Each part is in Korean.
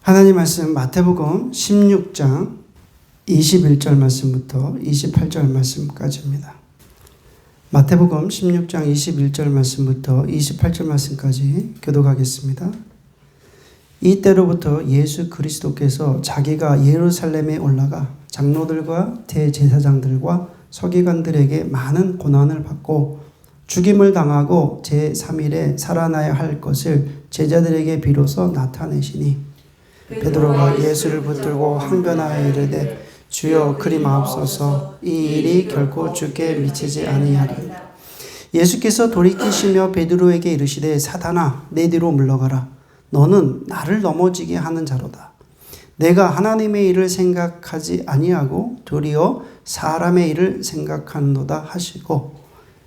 하나님 말씀 마태복음 16장 21절 말씀부터 28절 말씀까지입니다. 마태복음 16장 21절 말씀부터 28절 말씀까지 교독하겠습니다. 이때로부터 예수 그리스도께서 자기가 예루살렘에 올라가 장로들과 대제사장들과 서기관들에게 많은 고난을 받고 죽임을 당하고 제3일에 살아나야 할 것을 제자들에게 비로소 나타내시니 베드로가 예수를 붙들고 항변하여 이르되 주여 그리 마옵소서 이 일이 결코 주께 미치지 아니하리이다. 예수께서 돌이키시며 베드로에게 이르시되 사단아 내 뒤로 물러가라. 너는 나를 넘어지게 하는 자로다. 내가 하나님의 일을 생각하지 아니하고 도리어 사람의 일을 생각하노다 하시고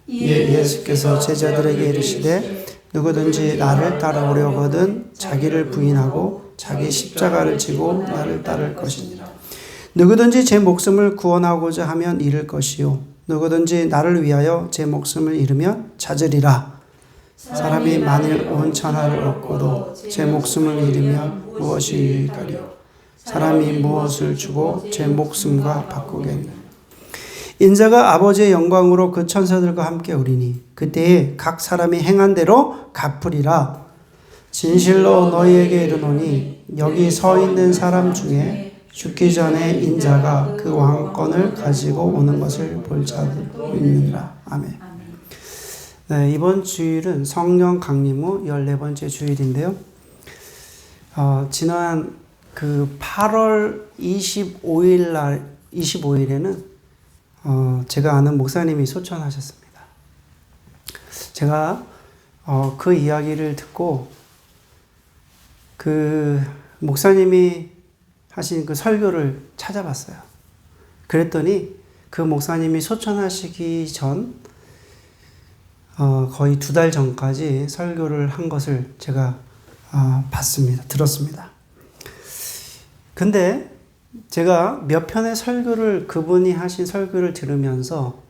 이에 예수께서 제자들에게 이르시되 누구든지 나를 따라오려거든 자기를 부인하고 자기 십자가를 지고 나를 따를 것이니라. 누구든지 제 목숨을 구원하고자 하면 잃을 것이요 누구든지 나를 위하여 제 목숨을 잃으면 찾으리라. 사람이 만일 온 천하를 얻고도 제 목숨을 잃으면 무엇이 유익하리요? 사람이 무엇을 주고 제 목숨과 바꾸겠느냐? 인자가 아버지의 영광으로 그 천사들과 함께 오리니 그때에 각 사람이 행한 대로 갚으리라. 진실로 너희에게 이르노니 여기 서 있는 사람 중에 죽기 전에 인자가 그 왕권을 가지고 오는 것을 볼 자도 있느니라. 아멘. 네, 이번 주일은 성령 강림 후 14번째 주일인데요. 지난 그 8월 25일에는 제가 아는 목사님이 소천하셨습니다. 제가 그 이야기를 듣고 그 목사님이 하신 그 설교를 찾아봤어요. 그랬더니 그 목사님이 소천하시기 전 거의 2달 전까지 설교를 한 것을 제가 봤습니다. 들었습니다. 근데 제가 몇 편의 설교를 그분이 하신 설교를 들으면서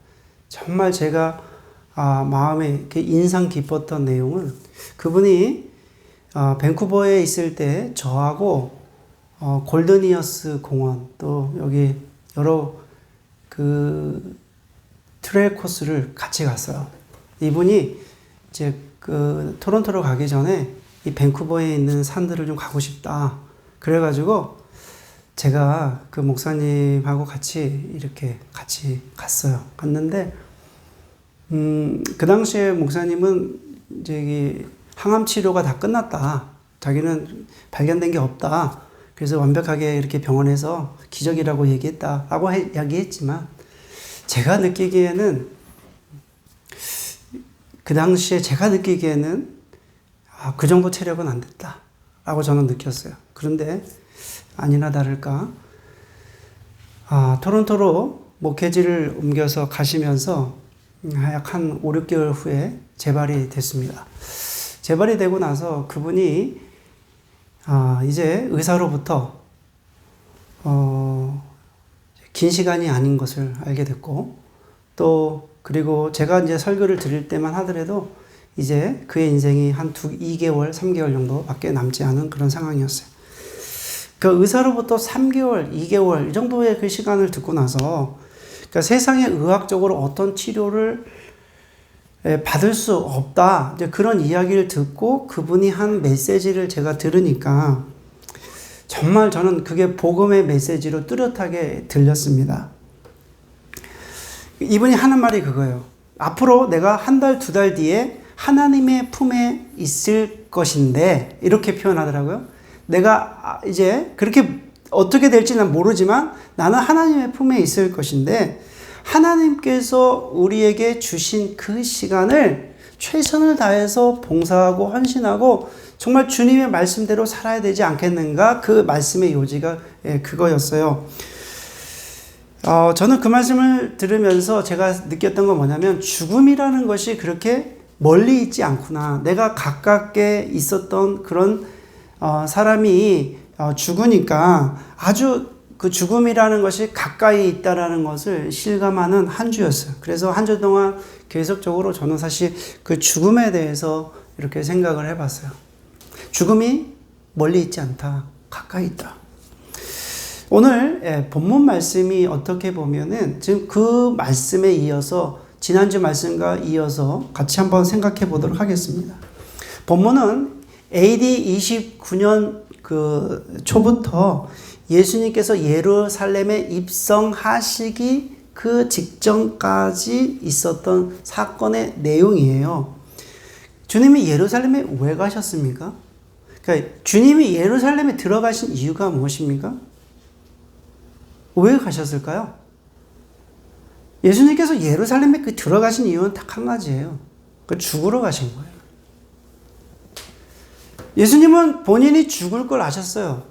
정말 제가 마음에 인상 깊었던 내용은 그분이 밴쿠버에 있을 때 저하고 골드니어스 공원 또 여기 여러 그 트레일 코스를 같이 갔어요. 이분이 이제 그 토론토로 가기 전에 이 밴쿠버에 있는 산들을 좀 가고 싶다. 그래가지고 제가 그 목사님하고 같이 이렇게 같이 갔어요. 갔는데 그 당시에 목사님은 이제 항암 치료가 다 끝났다. 자기는 발견된 게 없다. 그래서 완벽하게 이렇게 병원에서 기적이라고 얘기했다라고 이야기했지만 제가 느끼기에는 그 당시에 제가 느끼기에는 그 정도 체력은 안 됐다라고 저는 느꼈어요. 그런데 아니나 다를까 토론토로 목회지를 옮겨서 가시면서 약 한 5, 6개월 후에 재발이 됐습니다. 재발이 되고 나서 그분이 이제 의사로부터 긴 시간이 아닌 것을 알게 됐고 또 그리고 제가 이제 설교를 드릴 때만 하더라도 이제 그의 인생이 한 2개월, 3개월 정도밖에 남지 않은 그런 상황이었어요. 그 의사로부터 3개월, 2개월 이 정도의 그 시간을 듣고 나서 그러니까 세상에 의학적으로 어떤 치료를 받을 수 없다. 이제 그런 이야기를 듣고 그분이 한 메시지를 제가 들으니까 정말 저는 그게 복음의 메시지로 뚜렷하게 들렸습니다. 이분이 하는 말이 그거예요. 앞으로 내가 1달, 2달 뒤에 하나님의 품에 있을 것인데 이렇게 표현하더라고요. 내가 이제 그렇게 어떻게 될지는 모르지만 나는 하나님의 품에 있을 것인데 하나님께서 우리에게 주신 그 시간을 최선을 다해서 봉사하고 헌신하고 정말 주님의 말씀대로 살아야 되지 않겠는가? 그 말씀의 요지가 그거였어요. 저는 그 말씀을 들으면서 제가 느꼈던 건 뭐냐면 죽음이라는 것이 그렇게 멀리 있지 않구나. 내가 가깝게 있었던 그런 사람이 죽으니까 아주 그 죽음이라는 것이 가까이 있다라는 것을 실감하는 한 주였어요. 그래서 한 주 동안 계속적으로 저는 사실 그 죽음에 대해서 이렇게 생각을 해봤어요. 죽음이 멀리 있지 않다. 가까이 있다. 오늘 본문 말씀이 어떻게 보면은 지금 그 말씀에 이어서 지난주 말씀과 이어서 같이 한번 생각해 보도록 하겠습니다. 본문은 AD 29년 그 초부터 예수님께서 예루살렘에 입성하시기 그 직전까지 있었던 사건의 내용이에요. 주님이 예루살렘에 왜 가셨습니까? 그러니까 주님이 예루살렘에 들어가신 이유가 무엇입니까? 왜 가셨을까요? 예수님께서 예루살렘에 들어가신 이유는 딱 한 가지예요. 죽으러 가신 거예요. 예수님은 본인이 죽을 걸 아셨어요.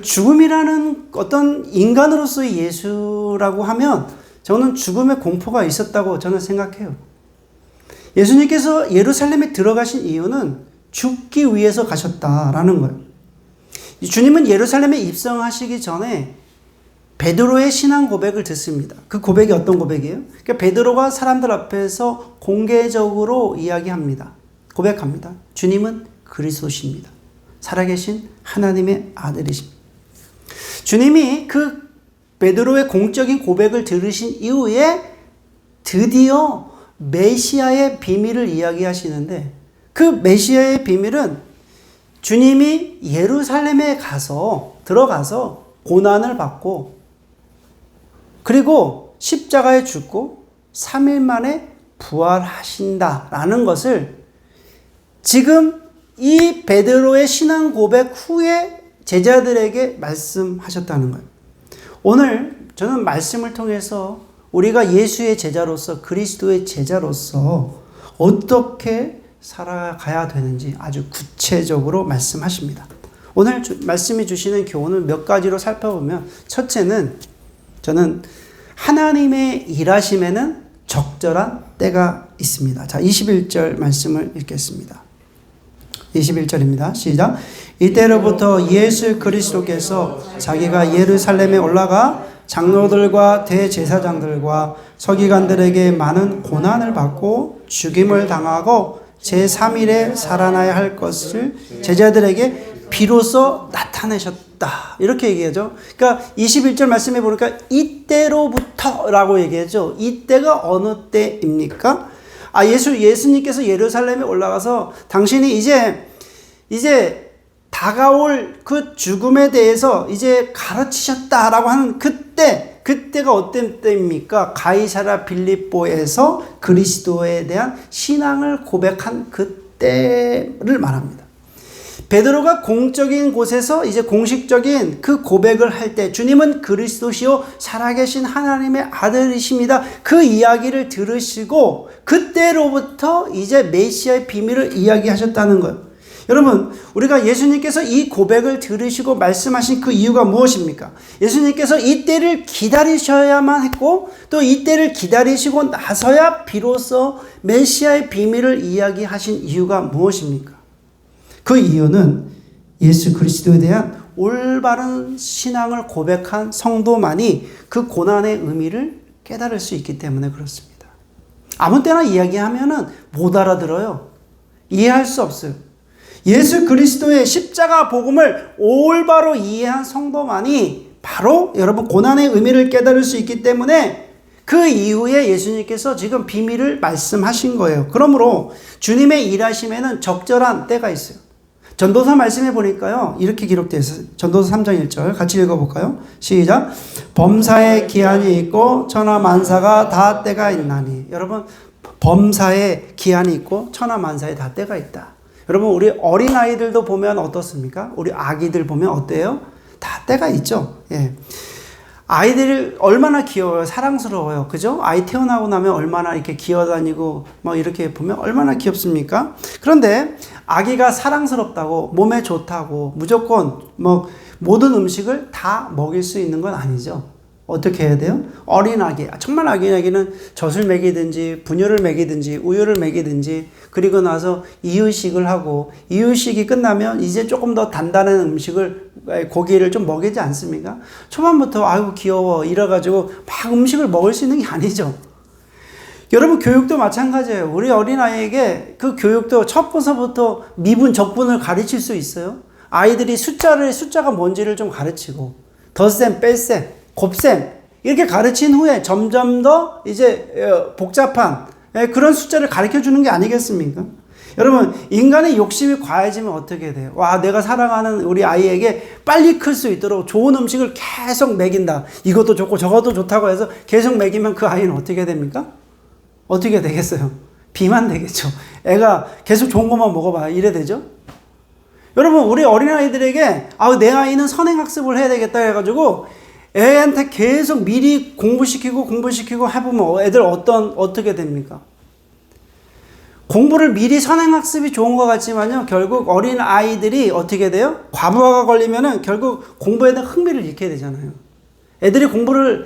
죽음이라는 어떤 인간으로서의 예수라고 하면 저는 죽음의 공포가 있었다고 저는 생각해요. 예수님께서 예루살렘에 들어가신 이유는 죽기 위해서 가셨다라는 거예요. 주님은 예루살렘에 입성하시기 전에 베드로의 신앙 고백을 듣습니다. 그 고백이 어떤 고백이에요? 그러니까 베드로가 사람들 앞에서 공개적으로 이야기합니다. 고백합니다. 주님은 그리스도십니다. 살아계신 하나님의 아들이십니다. 주님이 그 베드로의 공적인 고백을 들으신 이후에 드디어 메시아의 비밀을 이야기하시는데 그 메시아의 비밀은 주님이 예루살렘에 들어가서 고난을 받고 그리고 십자가에 죽고 3일 만에 부활하신다라는 것을 지금 이 베드로의 신앙 고백 후에 제자들에게 말씀하셨다는 거예요. 오늘 저는 말씀을 통해서 우리가 예수의 제자로서 그리스도의 제자로서 어떻게 살아가야 되는지 아주 구체적으로 말씀하십니다. 오늘 말씀이 주시는 교훈을 몇 가지로 살펴보면 첫째는 저는 하나님의 일하심에는 적절한 때가 있습니다. 자, 21절 말씀을 읽겠습니다. 21절입니다. 시작. 이때로부터 예수 그리스도께서 자기가 예루살렘에 올라가 장로들과 대제사장들과 서기관들에게 많은 고난을 받고 죽임을 당하고 제3일에 살아나야 할 것을 제자들에게 비로소 나타내셨다. 이렇게 얘기하죠. 그러니까 21절 말씀해 보니까 이때로부터라고 얘기하죠. 이때가 어느 때입니까? 예수님께서 예루살렘에 올라가서 당신이 이제 다가올 그 죽음에 대해서 이제 가르치셨다라고 하는 그때가 어떤 때입니까? 가이사랴 빌립보에서 그리스도에 대한 신앙을 고백한 그때를 말합니다. 베드로가 공적인 곳에서 이제 공식적인 그 고백을 할 때 주님은 그리스도시요 살아계신 하나님의 아들이십니다. 그 이야기를 들으시고 그때로부터 이제 메시아의 비밀을 이야기하셨다는 거예요. 여러분, 우리가 예수님께서 이 고백을 들으시고 말씀하신 그 이유가 무엇입니까? 예수님께서 이때를 기다리셔야만 했고 또 이때를 기다리시고 나서야 비로소 메시아의 비밀을 이야기하신 이유가 무엇입니까? 그 이유는 예수 그리스도에 대한 올바른 신앙을 고백한 성도만이 그 고난의 의미를 깨달을 수 있기 때문에 그렇습니다. 아무 때나 이야기하면은 못 알아들어요. 이해할 수 없어요. 예수 그리스도의 십자가 복음을 올바로 이해한 성도만이 바로 여러분 고난의 의미를 깨달을 수 있기 때문에 그 이후에 예수님께서 지금 비밀을 말씀하신 거예요. 그러므로 주님의 일하심에는 적절한 때가 있어요. 전도서 말씀해 보니까요. 이렇게 기록되어 있어요. 전도서 3장 1절 같이 읽어볼까요? 시작. 범사에 기한이 있고 천하만사가 다 때가 있나니. 여러분, 범사에 기한이 있고 천하만사에 다 때가 있다. 여러분, 우리 어린아이들도 보면 어떻습니까? 우리 아기들 보면 어때요? 다 때가 있죠. 예. 아이들이 얼마나 귀여워요. 사랑스러워요. 그죠? 아이 태어나고 나면 얼마나 이렇게 기어다니고 뭐 이렇게 보면 얼마나 귀엽습니까? 그런데 아기가 사랑스럽다고 몸에 좋다고 무조건 뭐 모든 음식을 다 먹일 수 있는 건 아니죠. 어떻게 해야 돼요? 어린 아기, 정말 어린 아기는 젖을 먹이든지 분유를 먹이든지 우유를 먹이든지 그리고 나서 이유식을 하고 이유식이 끝나면 이제 조금 더 단단한 음식을 고기를 좀 먹이지 않습니까? 초반부터 아이고 귀여워 이래가지고 막 음식을 먹을 수 있는 게 아니죠. 여러분, 교육도 마찬가지예요. 우리 어린아이에게 그 교육도 첫 번서부터 미분 적분을 가르칠 수 있어요? 아이들이 숫자가 뭔지를 좀 가르치고, 덧셈, 뺄셈, 곱셈, 이렇게 가르친 후에 점점 더 이제 복잡한 그런 숫자를 가르쳐 주는 게 아니겠습니까? 여러분, 인간의 욕심이 과해지면 어떻게 돼요? 와, 내가 사랑하는 우리 아이에게 빨리 클 수 있도록 좋은 음식을 계속 먹인다. 이것도 좋고 저것도 좋다고 해서 계속 먹이면 그 아이는 어떻게 됩니까? 어떻게 되겠어요? 비만 되겠죠. 애가 계속 좋은 것만 먹어봐야 이래 되죠? 여러분, 우리 어린아이들에게 내 아이는 선행학습을 해야 되겠다 해가지고 애한테 계속 미리 공부시키고 해보면 애들 어떻게 됩니까? 공부를 미리 선행학습이 좋은 것 같지만요, 결국 어린 아이들이 어떻게 돼요? 과부하가 걸리면은 결국 공부에 대한 흥미를 잃게 되잖아요. 애들이 공부를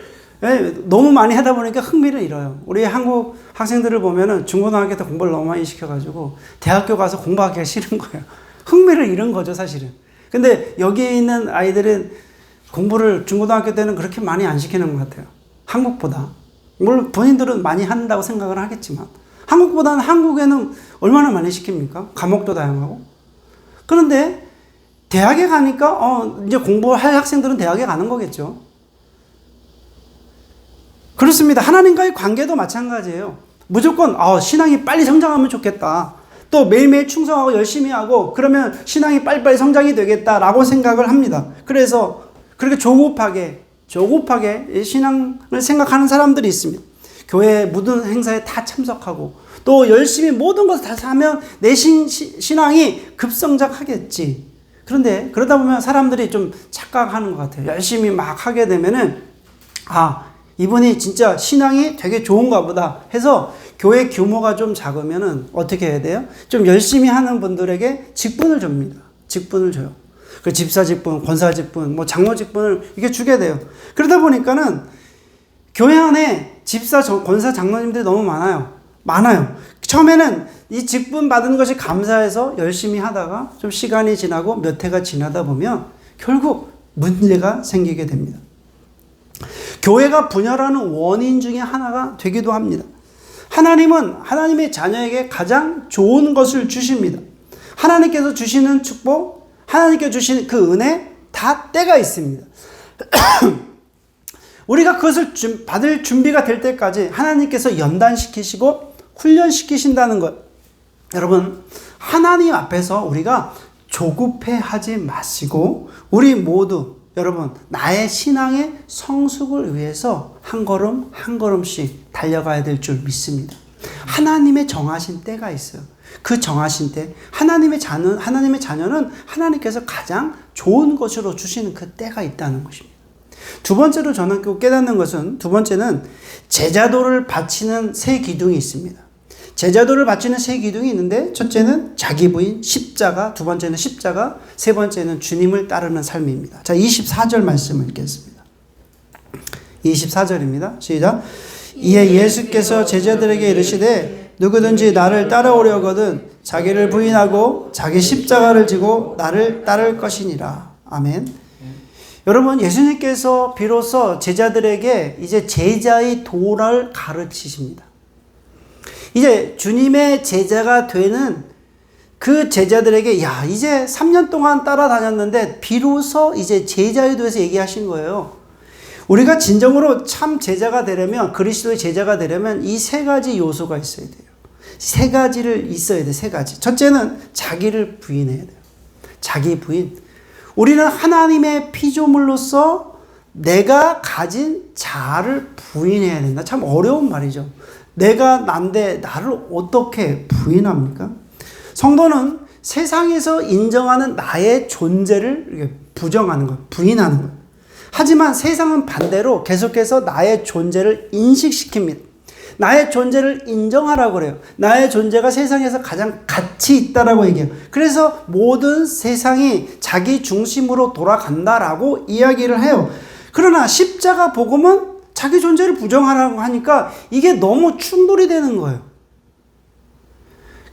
너무 많이 하다 보니까 흥미를 잃어요. 우리 한국 학생들을 보면은 중고등학교 때 공부를 너무 많이 시켜가지고 대학교 가서 공부하기가 싫은 거예요. 흥미를 잃은 거죠, 사실은. 근데 여기에 있는 아이들은 공부를 중고등학교 때는 그렇게 많이 안 시키는 것 같아요. 한국보다. 물론 본인들은 많이 한다고 생각을 하겠지만 한국보다는 한국에는 얼마나 많이 시킵니까? 과목도 다양하고. 그런데 대학에 가니까 이제 공부할 학생들은 대학에 가는 거겠죠. 그렇습니다. 하나님과의 관계도 마찬가지예요. 무조건 신앙이 빨리 성장하면 좋겠다. 또 매일매일 충성하고 열심히 하고 그러면 신앙이 빨리빨리 성장이 되겠다라고 생각을 합니다. 그래서 그렇게 조급하게 신앙을 생각하는 사람들이 있습니다. 교회 모든 행사에 다 참석하고 또 열심히 모든 것을 다 하면 내 신앙이 급성장하겠지. 그런데 그러다 보면 사람들이 좀 착각하는 것 같아요. 열심히 막 하게 되면은 이분이 진짜 신앙이 되게 좋은가 보다 해서 교회 규모가 좀 작으면은 어떻게 해야 돼요? 좀 열심히 하는 분들에게 직분을 줍니다. 직분을 줘요. 그 집사 직분, 권사 직분, 장로 직분을 이렇게 주게 돼요. 그러다 보니까는 교회 안에 집사, 권사, 장로님들이 너무 많아요. 처음에는 이 직분 받은 것이 감사해서 열심히 하다가 좀 시간이 지나고 몇 해가 지나다 보면 결국 문제가 생기게 됩니다. 교회가 분열하는 원인 중에 하나가 되기도 합니다. 하나님은 하나님의 자녀에게 가장 좋은 것을 주십니다. 하나님께서 주시는 축복, 하나님께서 주시는 그 은혜 다 때가 있습니다. 우리가 그것을 받을 준비가 될 때까지 하나님께서 연단시키시고 훈련시키신다는 것. 여러분, 하나님 앞에서 우리가 조급해하지 마시고 우리 모두 여러분 나의 신앙의 성숙을 위해서 한 걸음 한 걸음씩 달려가야 될 줄 믿습니다. 하나님의 정하신 때가 있어요. 그 정하신 때 하나님의 자녀는 하나님께서 가장 좋은 것으로 주시는 그 때가 있다는 것입니다. 두 번째로 저는 깨닫는 것은 제자도를 바치는 세 기둥이 있습니다. 제자도를 바치는 세 기둥이 있는데 첫째는 자기 부인, 십자가, 두 번째는 십자가, 세 번째는 주님을 따르는 삶입니다. 자, 24절 말씀을 읽겠습니다. 24절입니다. 시작. 이에 예수께서 제자들에게 이르시되 누구든지 나를 따라오려거든 자기를 부인하고 자기 십자가를 지고 나를 따를 것이니라. 아멘. 여러분, 예수님께서 비로소 제자들에게 이제 제자의 도를 가르치십니다. 이제 주님의 제자가 되는 그 제자들에게 이제 3년 동안 따라다녔는데 비로소 이제 제자에 대해서 얘기하신 거예요. 우리가 진정으로 참 제자가 되려면, 그리스도의 제자가 되려면 이 세 가지 요소가 있어야 돼요. 세 가지를 있어야 돼. 세 가지. 첫째는 자기를 부인해야 돼요. 자기 부인. 우리는 하나님의 피조물로서 내가 가진 자아를 부인해야 된다. 참 어려운 말이죠. 내가 난데 나를 어떻게 부인합니까? 성도는 세상에서 인정하는 나의 존재를 부정하는 거예요. 부인하는 거예요. 하지만 세상은 반대로 계속해서 나의 존재를 인식시킵니다. 나의 존재를 인정하라고 그래요. 나의 존재가 세상에서 가장 가치 있다라고 얘기해요. 그래서 모든 세상이 자기 중심으로 돌아간다라고 이야기를 해요. 그러나 십자가 복음은 자기 존재를 부정하라고 하니까 이게 너무 충돌이 되는 거예요.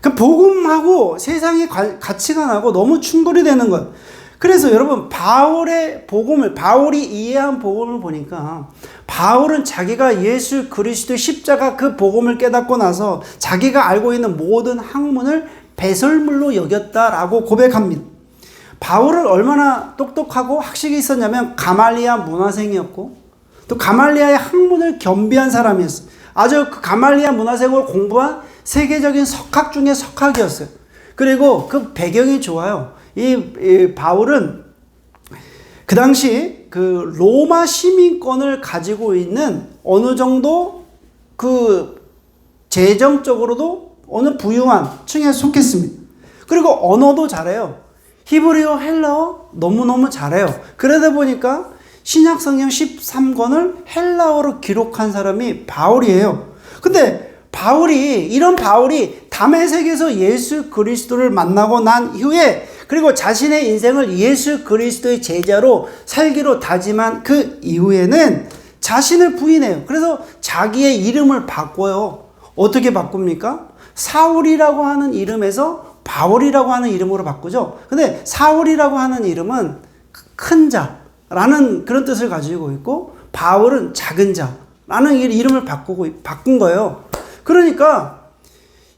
그 복음하고 세상의 가치관하고 너무 충돌이 되는 거예요. 그래서 여러분, 바울이 이해한 복음을 보니까 바울은 자기가 예수 그리스도의 십자가 그 복음을 깨닫고 나서 자기가 알고 있는 모든 학문을 배설물로 여겼다라고 고백합니다. 바울은 얼마나 똑똑하고 학식이 있었냐면 가말리아 문화생이었고 또 가말리아의 학문을 겸비한 사람이었어요. 아주 그 가말리아 문화생을 공부한 세계적인 석학 중에 석학이었어요. 그리고 그 배경이 좋아요. 이 바울은 그 당시 그 로마 시민권을 가지고 있는 어느 정도 그 재정적으로도 어느 부유한 층에 속했습니다. 그리고 언어도 잘해요. 히브리어, 헬라어 너무너무 잘해요. 그러다 보니까 신약성경 13권을 헬라어로 기록한 사람이 바울이에요. 근데 이런 바울이 다메섹에서 예수 그리스도를 만나고 난 이후에 그리고 자신의 인생을 예수 그리스도의 제자로 살기로 다짐한 그 이후에는 자신을 부인해요. 그래서 자기의 이름을 바꿔요. 어떻게 바꿉니까? 사울이라고 하는 이름에서 바울이라고 하는 이름으로 바꾸죠. 근데 사울이라고 하는 이름은 큰 자라는 그런 뜻을 가지고 있고 바울은 작은 자라는 이름을 바꾼 거예요. 그러니까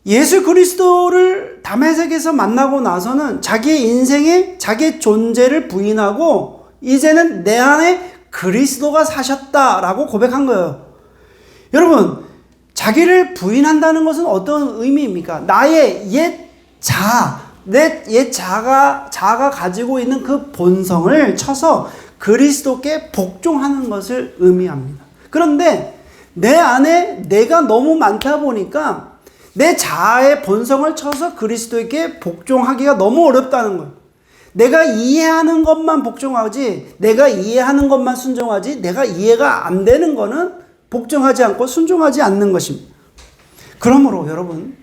예수 그리스도를 다메섹에서 만나고 나서는 자기의 인생에 자기의 존재를 부인하고 이제는 내 안에 그리스도가 사셨다라고 고백한 거예요. 여러분, 자기를 부인한다는 것은 어떤 의미입니까? 나의 옛 자아가 가지고 있는 그 본성을 쳐서 그리스도께 복종하는 것을 의미합니다. 그런데 내 안에 내가 너무 많다 보니까 내 자아의 본성을 쳐서 그리스도에게 복종하기가 너무 어렵다는 거예요. 내가 이해하는 것만 복종하지, 내가 이해하는 것만 순종하지, 내가 이해가 안 되는 거는 복종하지 않고 순종하지 않는 것입니다. 그러므로 여러분,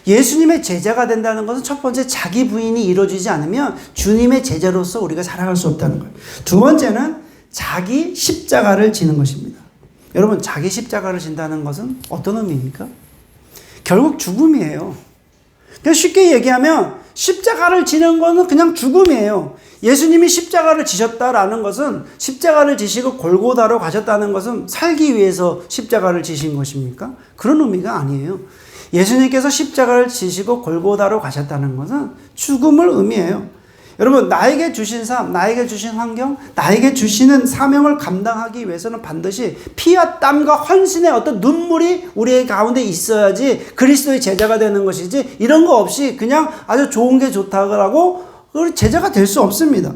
예수님의 제자가 된다는 것은 첫 번째 자기 부인이 이루어지지 않으면 주님의 제자로서 우리가 살아갈 수 없다는 거예요. 두 번째는 자기 십자가를 지는 것입니다. 여러분, 자기 십자가를 진다는 것은 어떤 의미입니까? 결국 죽음이에요. 그냥 쉽게 얘기하면 십자가를 지는 것은 그냥 죽음이에요. 예수님이 십자가를 지셨다라는 것은 십자가를 지시고 골고다로 가셨다는 것은 살기 위해서 십자가를 지신 것입니까? 그런 의미가 아니에요. 예수님께서 십자가를 지시고 골고다로 가셨다는 것은 죽음을 의미해요. 여러분, 나에게 주신 삶, 나에게 주신 환경, 나에게 주시는 사명을 감당하기 위해서는 반드시 피와 땀과 헌신의 어떤 눈물이 우리의 가운데 있어야지 그리스도의 제자가 되는 것이지, 이런 거 없이 그냥 아주 좋은 게 좋다고 우리 제자가 될 수 없습니다.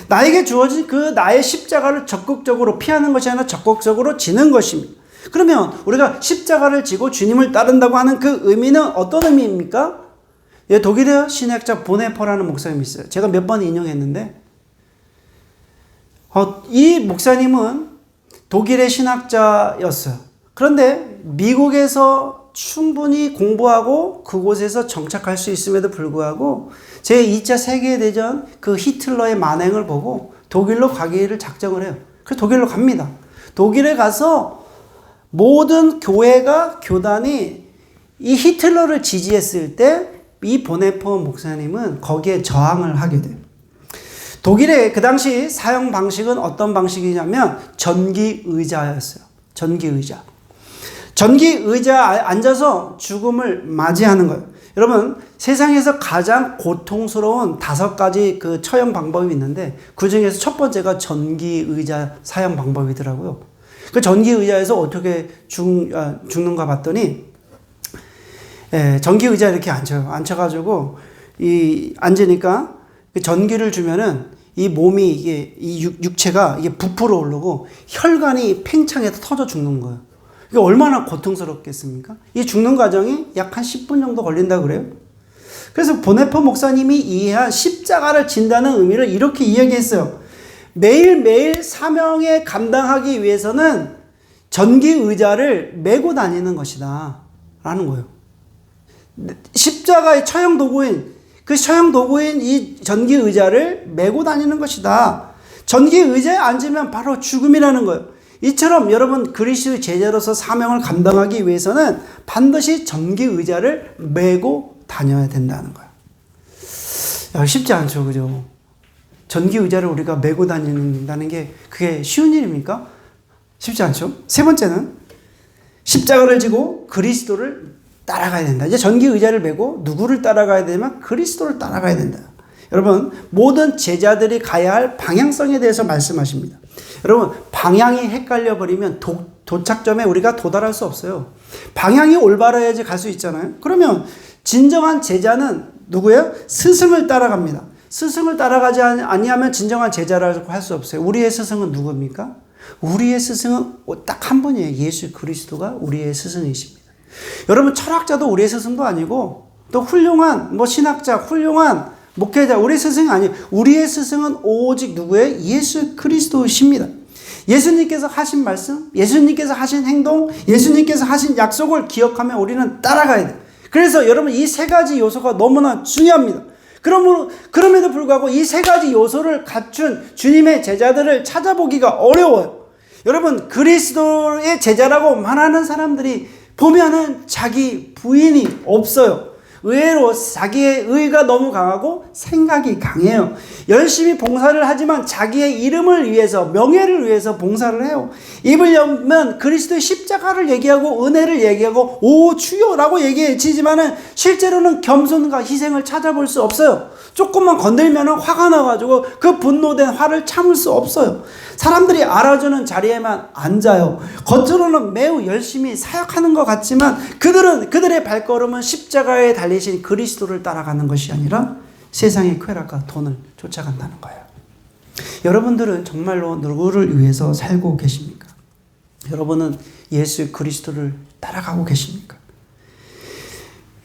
나에게 주어진 그 나의 십자가를 적극적으로 피하는 것이 아니라 적극적으로 지는 것입니다. 그러면 우리가 십자가를 지고 주님을 따른다고 하는 그 의미는 어떤 의미입니까? 독일의 신학자 보네퍼라는 목사님이 있어요. 제가 몇 번 인용했는데 이 목사님은 독일의 신학자였어요. 그런데 미국에서 충분히 공부하고 그곳에서 정착할 수 있음에도 불구하고 제2차 세계대전 그 히틀러의 만행을 보고 독일로 가기를 작정을 해요. 그래서 독일로 갑니다. 독일에 가서 모든 교단이 이 히틀러를 지지했을 때 이 보네퍼 목사님은 거기에 저항을 하게 돼요. 독일의 그 당시 사용 방식은 어떤 방식이냐면 전기의자였어요. 전기의자 앉아서 죽음을 맞이하는 거예요. 여러분, 세상에서 가장 고통스러운 5가지 그 처형 방법이 있는데 그 중에서 첫 번째가 전기의자 사용 방법이더라고요. 그 전기의자에서 어떻게 죽는가 봤더니 전기의자 이렇게 앉혀가지고 앉으니까 그 전기를 주면은 이 몸이 이 육체가 부풀어 오르고 혈관이 팽창해서 터져 죽는 거예요. 이게 얼마나 고통스럽겠습니까? 이 죽는 과정이 약 한 10분 정도 걸린다 그래요. 그래서 보네퍼 목사님이 이해한 십자가를 진다는 의미를 이렇게 이야기했어요. 매일매일 사명에 감당하기 위해서는 전기의자를 메고 다니는 것이다 라는 거예요. 십자가의 처형 도구인 이 전기의자를 메고 다니는 것이다. 전기의자에 앉으면 바로 죽음이라는 거예요. 이처럼 여러분, 그리스도의 제자로서 사명을 감당하기 위해서는 반드시 전기의자를 메고 다녀야 된다는 거예요. 쉽지 않죠, 그죠? 전기의자를 우리가 메고 다닌다는 게 그게 쉬운 일입니까? 쉽지 않죠. 세 번째는 십자가를 지고 그리스도를 따라가야 된다. 이제 전기의자를 메고 누구를 따라가야 되냐면 그리스도를 따라가야 된다. 여러분, 모든 제자들이 가야 할 방향성에 대해서 말씀하십니다. 여러분, 방향이 헷갈려 버리면 도착점에 우리가 도달할 수 없어요. 방향이 올바라야지 갈 수 있잖아요. 그러면 진정한 제자는 누구예요? 스승을 따라갑니다. 스승을 따라가지 아니하면 진정한 제자라고 할 수 없어요. 우리의 스승은 누굽니까? 우리의 스승은 딱 한 분이에요. 예수 그리스도가 우리의 스승이십니다. 여러분, 철학자도 우리의 스승도 아니고, 또 훌륭한 신학자, 훌륭한 목회자, 우리의 스승이 아니에요. 우리의 스승은 오직 누구예요? 예수 그리스도십니다. 예수님께서 하신 말씀, 예수님께서 하신 행동, 예수님께서 하신 약속을 기억하며 우리는 따라가야 돼요. 그래서 여러분, 이 세 가지 요소가 너무나 중요합니다. 그럼에도 불구하고 이 세 가지 요소를 갖춘 주님의 제자들을 찾아보기가 어려워요. 여러분, 그리스도의 제자라고 말하는 사람들이 보면은 자기 부인이 없어요. 의외로 자기의 의가 너무 강하고 생각이 강해요. 열심히 봉사를 하지만 자기의 이름을 위해서, 명예를 위해서 봉사를 해요. 입을 열면 그리스도의 십자가를 얘기하고 은혜를 얘기하고 오 주여라고 얘기해지지만은 실제로는 겸손과 희생을 찾아볼 수 없어요. 조금만 건들면 화가 나가지고 그 분노된 화를 참을 수 없어요. 사람들이 알아주는 자리에만 앉아요. 겉으로는 매우 열심히 사역하는 것 같지만 그들의 발걸음은 십자가에 달리신 그리스도를 따라가는 것이 아니라 세상의 쾌락과 돈을 쫓아간다는 거예요. 여러분들은 정말로 누구를 위해서 살고 계십니까? 여러분은 예수 그리스도를 따라가고 계십니까?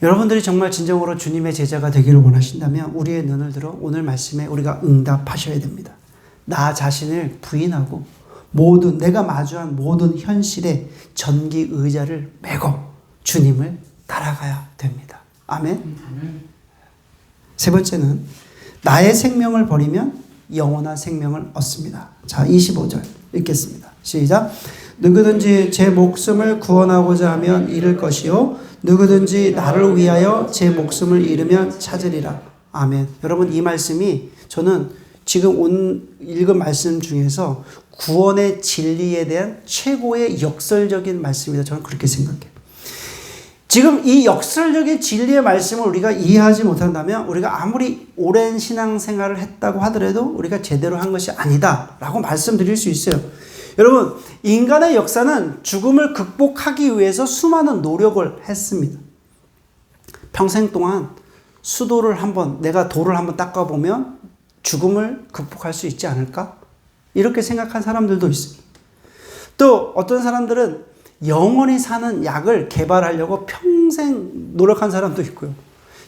여러분들이 정말 진정으로 주님의 제자가 되기를 원하신다면 우리의 눈을 들어 오늘 말씀에 우리가 응답하셔야 됩니다. 나 자신을 부인하고 내가 마주한 모든 현실에 전기 의자를 메고 주님을 따라가야 됩니다. 아멘. 세 번째는 나의 생명을 버리면 영원한 생명을 얻습니다. 자, 25절 읽겠습니다. 시작. 누구든지 제 목숨을 구원하고자 하면 잃을 것이요 누구든지 나를 위하여 제 목숨을 잃으면 찾으리라. 아멘. 여러분, 이 말씀이 저는 지금 읽은 말씀 중에서 구원의 진리에 대한 최고의 역설적인 말씀이다. 저는 그렇게 생각해요. 지금 이 역설적인 진리의 말씀을 우리가 이해하지 못한다면 우리가 아무리 오랜 신앙생활을 했다고 하더라도 우리가 제대로 한 것이 아니다 라고 말씀드릴 수 있어요. 여러분, 인간의 역사는 죽음을 극복하기 위해서 수많은 노력을 했습니다. 평생 동안 내가 돌을 한번 닦아보면 죽음을 극복할 수 있지 않을까? 이렇게 생각한 사람들도 있습니다. 또 어떤 사람들은 영원히 사는 약을 개발하려고 평생 노력한 사람도 있고요.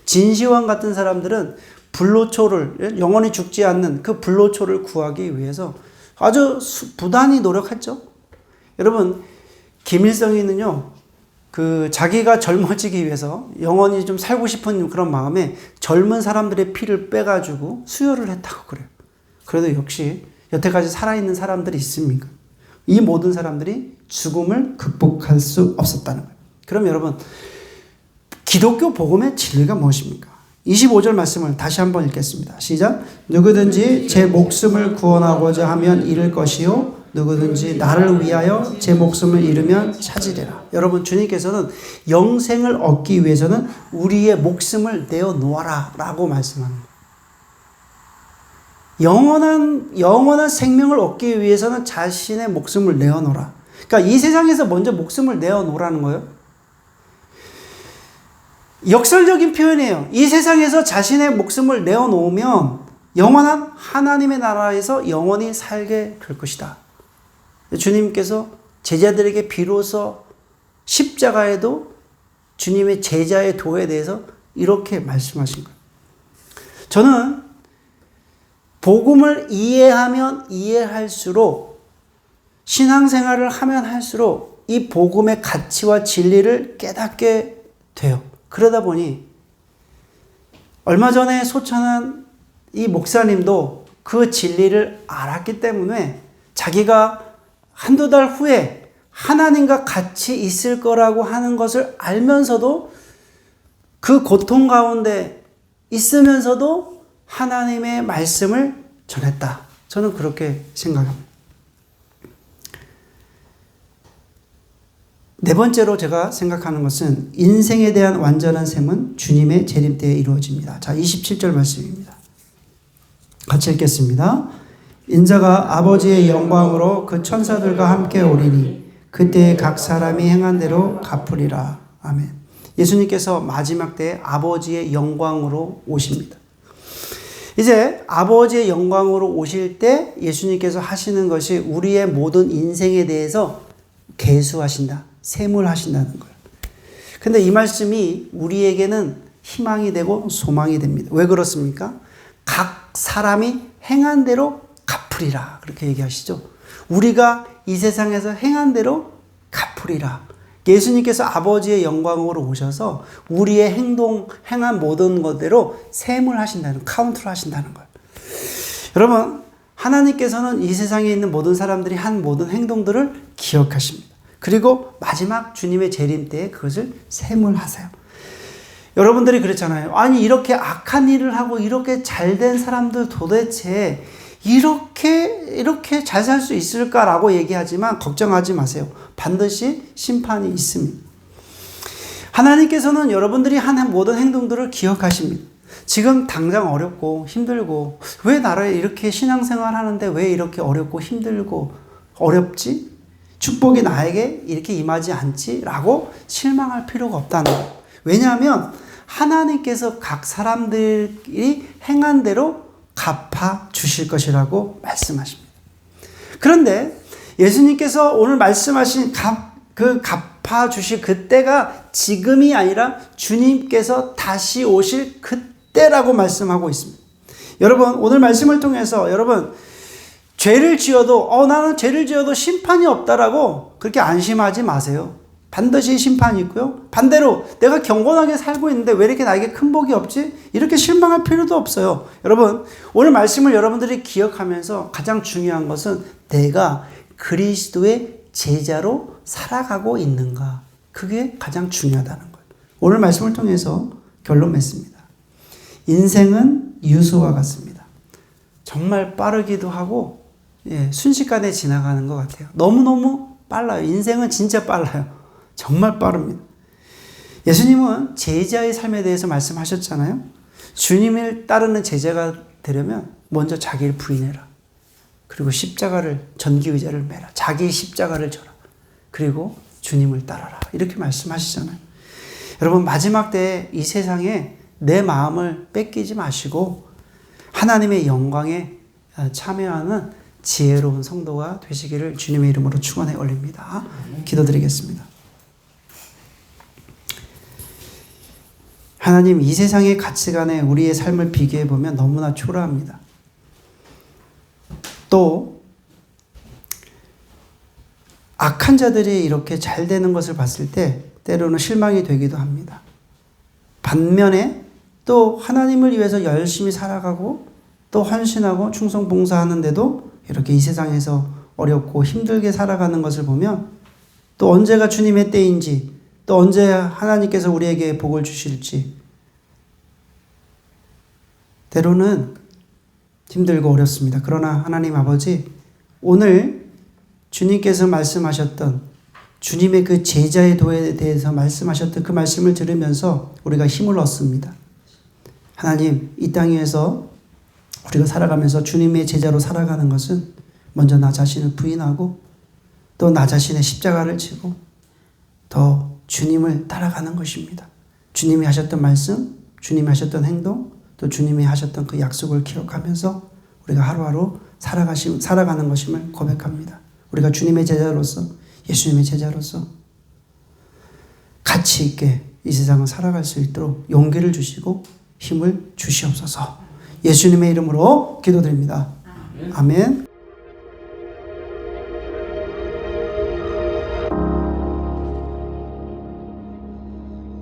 진시황 같은 사람들은 불로초를, 영원히 죽지 않는 그 불로초를 구하기 위해서 아주 부단히 노력했죠. 여러분, 김일성이는요, 자기가 젊어지기 위해서 영원히 좀 살고 싶은 그런 마음에 젊은 사람들의 피를 빼가지고 수혈을 했다고 그래요. 그래도 역시 여태까지 살아있는 사람들이 있습니까? 이 모든 사람들이 죽음을 극복할 수 없었다는 거예요. 그럼 여러분, 기독교 복음의 진리가 무엇입니까? 25절 말씀을 다시 한번 읽겠습니다. 시작. 누구든지 제 목숨을 구원하고자 하면 잃을 것이요 누구든지 나를 위하여 제 목숨을 잃으면 찾으리라. 여러분, 주님께서는 영생을 얻기 위해서는 우리의 목숨을 내어놓아라 라고 말씀합니다. 영원한 생명을 얻기 위해서는 자신의 목숨을 내어놓으라. 그러니까 이 세상에서 먼저 목숨을 내어놓으라는 거예요. 역설적인 표현이에요. 이 세상에서 자신의 목숨을 내어놓으면 영원한 하나님의 나라에서 영원히 살게 될 것이다. 주님께서 제자들에게 비로소 십자가에도 주님의 제자의 도에 대해서 이렇게 말씀하신 거예요. 저는 복음을 이해하면 이해할수록, 신앙생활을 하면 할수록 이 복음의 가치와 진리를 깨닫게 돼요. 그러다 보니 얼마 전에 소천한 이 목사님도 그 진리를 알았기 때문에 자기가 한두 달 후에 하나님과 같이 있을 거라고 하는 것을 알면서도 그 고통 가운데 있으면서도 하나님의 말씀을 전했다. 저는 그렇게 생각합니다. 네 번째로 제가 생각하는 것은 인생에 대한 완전한 셈은 주님의 재림 때에 이루어집니다. 자, 27절 말씀입니다. 같이 읽겠습니다. 인자가 아버지의 영광으로 그 천사들과 함께 오리니 그때 각 사람이 행한 대로 갚으리라. 아멘. 예수님께서 마지막 때에 아버지의 영광으로 오십니다. 이제 아버지의 영광으로 오실 때 예수님께서 하시는 것이 우리의 모든 인생에 대해서 계수하신다, 세물하신다는 거예요. 근데 이 말씀이 우리에게는 희망이 되고 소망이 됩니다. 왜 그렇습니까? 각 사람이 행한 대로 갚으리라, 그렇게 얘기하시죠. 우리가 이 세상에서 행한 대로 갚으리라. 예수님께서 아버지의 영광으로 오셔서 우리의 행한 모든 것대로 셈을 하신다는, 카운트를 하신다는 거예요. 여러분, 하나님께서는 이 세상에 있는 모든 사람들이 한 모든 행동들을 기억하십니다. 그리고 마지막 주님의 재림 때에 그것을 셈을 하세요. 여러분들이 그랬잖아요. 아니, 이렇게 악한 일을 하고 이렇게 잘된 사람들 도대체 이렇게 잘 살 수 있을까라고 얘기하지만 걱정하지 마세요. 반드시 심판이 있습니다. 하나님께서는 여러분들이 하는 모든 행동들을 기억하십니다. 지금 당장 어렵고 힘들고 왜 나를 이렇게 신앙생활 하는데 왜 이렇게 어렵고 힘들고 어렵지? 축복이 나에게 이렇게 임하지 않지? 라고 실망할 필요가 없다는 거예요. 왜냐하면 하나님께서 각 사람들이 행한 대로 갚아 주실 것이라고 말씀하십니다. 그런데 예수님께서 오늘 말씀하신 갚아 주실 그때가 지금이 아니라 주님께서 다시 오실 그때라고 말씀하고 있습니다. 여러분, 오늘 말씀을 통해서 여러분, 죄를 지어도 나는 죄를 지어도 심판이 없다라고 그렇게 안심하지 마세요. 반드시 심판이 있고요. 반대로 내가 경건하게 살고 있는데 왜 이렇게 나에게 큰 복이 없지? 이렇게 실망할 필요도 없어요. 여러분, 오늘 말씀을 여러분들이 기억하면서 가장 중요한 것은 내가 그리스도의 제자로 살아가고 있는가? 그게 가장 중요하다는 거예요. 오늘 말씀을 통해서 결론 맺습니다. 인생은 유수와 같습니다. 정말 빠르기도 하고 순식간에 지나가는 것 같아요. 너무너무 빨라요. 인생은 진짜 빨라요. 정말 빠릅니다. 예수님은 제자의 삶에 대해서 말씀하셨잖아요. 주님을 따르는 제자가 되려면 먼저 자기를 부인해라. 그리고 십자가를, 전기의자를 매라. 자기 십자가를 져라. 그리고 주님을 따라라. 이렇게 말씀하시잖아요. 여러분, 마지막 때에 이 세상에 내 마음을 뺏기지 마시고 하나님의 영광에 참여하는 지혜로운 성도가 되시기를 주님의 이름으로 축원해 올립니다. 기도드리겠습니다. 하나님, 이 세상의 가치관에 우리의 삶을 비교해 보면 너무나 초라합니다. 또 악한 자들이 이렇게 잘 되는 것을 봤을 때 때로는 실망이 되기도 합니다. 반면에 또 하나님을 위해서 열심히 살아가고 또 헌신하고 충성 봉사하는데도 이렇게 이 세상에서 어렵고 힘들게 살아가는 것을 보면 또 언제가 주님의 때인지, 또 언제 하나님께서 우리에게 복을 주실지 때로는 힘들고 어렵습니다. 그러나 하나님 아버지, 오늘 주님께서 말씀하셨던 주님의 그 제자의 도에 대해서 말씀하셨던 그 말씀을 들으면서 우리가 힘을 얻습니다. 하나님, 이 땅 위에서 우리가 살아가면서 주님의 제자로 살아가는 것은 먼저 나 자신을 부인하고 또 나 자신의 십자가를 지고 더 주님을 따라가는 것입니다. 주님이 하셨던 말씀, 주님이 하셨던 행동, 또 주님이 하셨던 그 약속을 기억하면서 우리가 하루하루 살아가는 것임을 고백합니다. 우리가 주님의 제자로서, 예수님의 제자로서 가치 있게 이 세상을 살아갈 수 있도록 용기를 주시고 힘을 주시옵소서. 예수님의 이름으로 기도드립니다. 아멘.